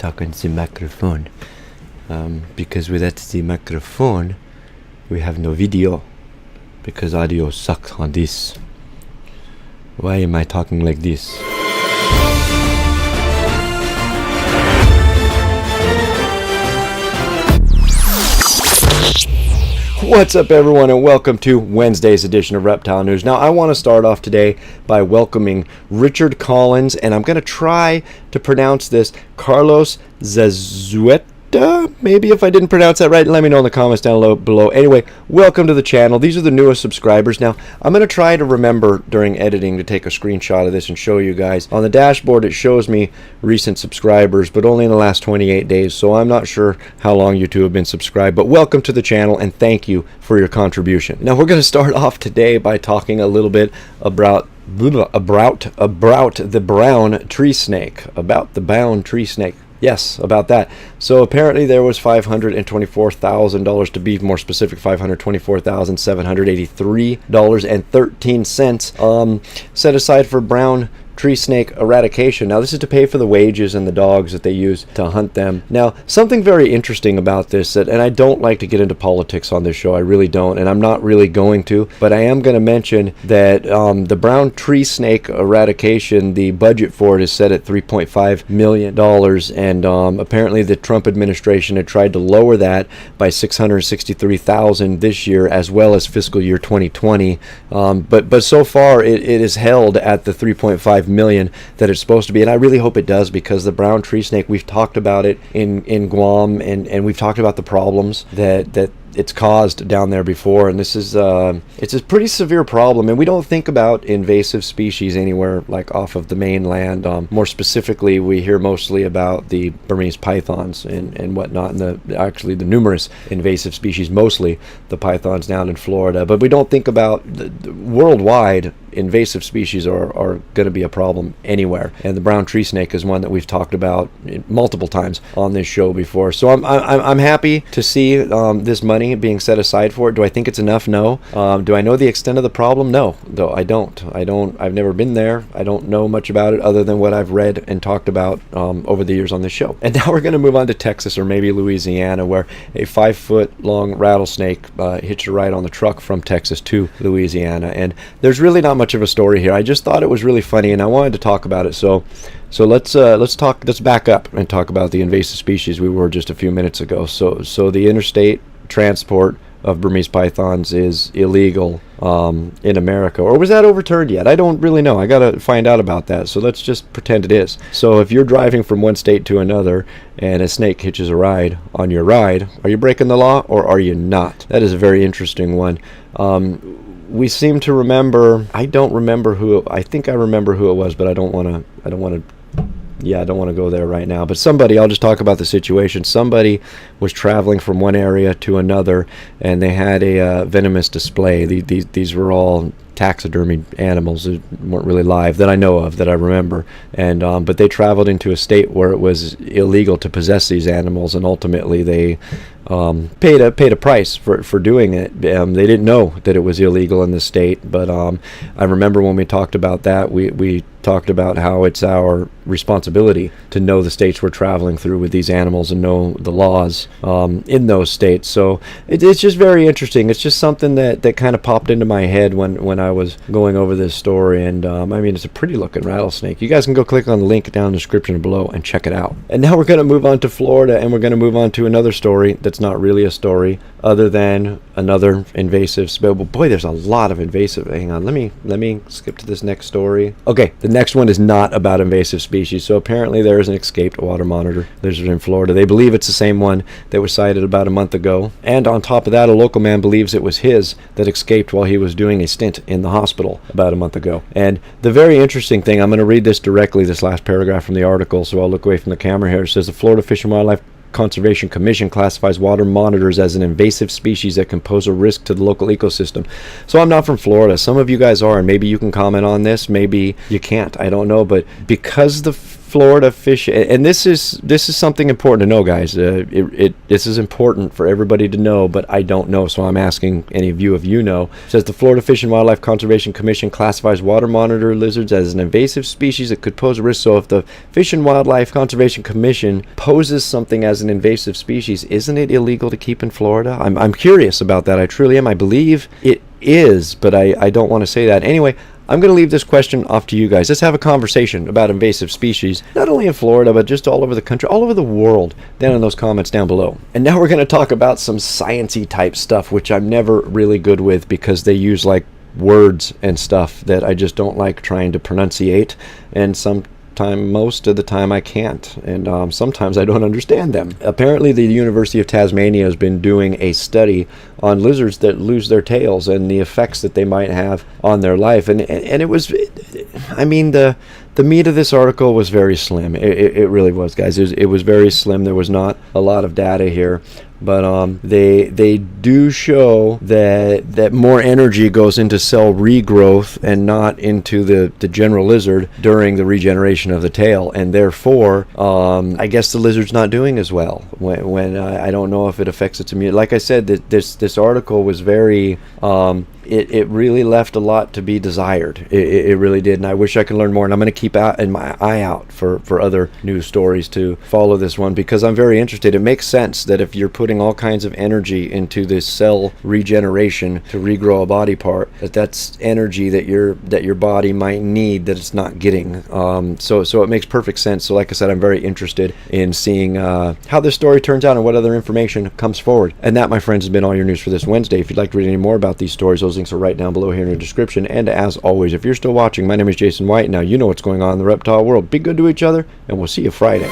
talk on the microphone. Because without the microphone, we have no video. Because audio sucks on this. Why am I talking like this? What's up, everyone, and welcome to Wednesday's edition of Reptile News. Now, I want to start off today by welcoming Richard Collins, and I'm going to try to pronounce this Carlos Zazueta. Maybe if I didn't pronounce that right, let me know in the comments down below. Anyway, welcome to the channel. These are the newest subscribers. Now, I'm going to try to remember during editing to take a screenshot of this and show you guys. On the dashboard, it shows me recent subscribers, but only in the last 28 days, so I'm not sure how long you two have been subscribed. But welcome to the channel, and thank you for your contribution. Now, we're going to start off today by talking a little bit about the brown tree snake. About the brown tree snake. Yes, about that. So apparently there was $524,000, to be more specific, $524,783.13 set aside for brown tree snake eradication. Now, this is to pay for the wages and the dogs that they use to hunt them. Now, something very interesting about this, and I don't like to get into politics on this show, I really don't, and I'm not really going to, but I am going to mention that the brown tree snake eradication, the budget for it is set at $3.5 million, and apparently the Trump administration had tried to lower that by $663,000 this year, as well as fiscal year 2020, but so far it is held at the $3.5 million that it's supposed to be, and I really hope it does, because the brown tree snake, we've talked about it in Guam, and we've talked about the problems that it's caused down there before, and this is it's a pretty severe problem, and we don't think about invasive species anywhere like off of the mainland. More specifically, we hear mostly about the Burmese pythons and whatnot, and actually the numerous invasive species, mostly the pythons down in Florida, but we don't think about the worldwide invasive species are going to be a problem anywhere, and the brown tree snake is one that we've talked about multiple times on this show before. So I'm happy to see this money being set aside for it. Do I think it's enough? No. Do I know the extent of the problem? No, though I don't. I've never been there. I don't know much about it other than what I've read and talked about over the years on this show. And now we're going to move on to Texas, or maybe Louisiana, where a 5-foot-long rattlesnake hitched a ride on the truck from Texas to Louisiana, and there's really not much of a story here. I just thought it was really funny, and I wanted to talk about it. So let's back up and talk about the invasive species we were just a few minutes ago. So the interstate transport of Burmese pythons is illegal in America, or was that overturned yet? I don't really know. I gotta find out about that. So let's just pretend it is. So if you're driving from one state to another and a snake hitches a ride on your ride, are you breaking the law or are you not? That is a very interesting one. We seem to remember, I think I remember who it was, but I don't want to go there right now. But somebody, I'll just talk about the situation. Somebody was traveling from one area to another, and they had a venomous display. These were all taxidermy animals that weren't really live that I know of, that I remember, and but they traveled into a state where it was illegal to possess these animals, and ultimately they paid a price for doing it. They didn't know that it was illegal in the state, but I remember when we talked about that, we talked about how it's our responsibility to know the states we're traveling through with these animals and know the laws in those states. So it's just very interesting. It's just something that kind of popped into my head when I was going over this story, and I mean, it's a pretty looking rattlesnake. You guys can go click on the link down in the description below and check it out. And now we're going to move on to Florida, and we're going to move on to another story that's not really a story other than another invasive species. Boy, there's a lot of invasive. Hang on, let me skip to this next story. Okay, the next one is not about invasive species. So apparently there is an escaped water monitor lizard in Florida. They believe it's the same one that was sighted about a month ago, and on top of that, a local man believes it was his that escaped while he was doing a stint in the hospital about a month ago. And the very interesting thing, I'm going to read this directly, this last paragraph from the article, so I'll look away from the camera here. It says, the Florida Fish and Wildlife Conservation Commission classifies water monitors as an invasive species that can pose a risk to the local ecosystem. So I'm not from Florida. Some of you guys are, and maybe you can comment on this. Maybe you can't. I don't know. But because the Florida fish, and this is something important to know, guys. This is important for everybody to know, but I don't know, so I'm asking any of you know. It says the Florida Fish and Wildlife Conservation Commission classifies water monitor lizards as an invasive species that could pose a risk. So if the Fish and Wildlife Conservation Commission poses something as an invasive species, isn't it illegal to keep in Florida? I'm curious about that. I truly am. I believe it is, but I don't want to say that. Anyway, I'm going to leave this question off to you guys. Let's have a conversation about invasive species, not only in Florida, but just all over the country, all over the world, down in those comments down below. And now we're going to talk about some science-y type stuff, which I'm never really good with because they use like words and stuff that I just don't like trying to pronunciate, and most of the time I can't, and sometimes I don't understand them. Apparently the University of Tasmania has been doing a study on lizards that lose their tails and the effects that they might have on their life, and it was, I mean, the meat of this article was very slim. It really was, guys. It was very slim. There was not a lot of data here, but they do show that more energy goes into cell regrowth and not into the general lizard during the regeneration of the tail, and therefore I guess the lizard's not doing as well when I don't know if it affects its immunity. Like I said, this article was very it really left a lot to be desired. It really did, and I wish I could learn more, and I'm going to keep my eye out for other news stories to follow this one, because I'm very interested. It makes sense that if you're putting all kinds of energy into this cell regeneration to regrow a body part, that's energy that your body might need that it's not getting. So it makes perfect sense. So like I said, I'm very interested in seeing how this story turns out and what other information comes forward. And that, my friends, has been all your news for this Wednesday. If you'd like to read any more about these stories, those links are right down below here in the description. And as always, if you're still watching, my name is Jason White. Now you know what's going on in the reptile world. Be good to each other, and we'll see you Friday.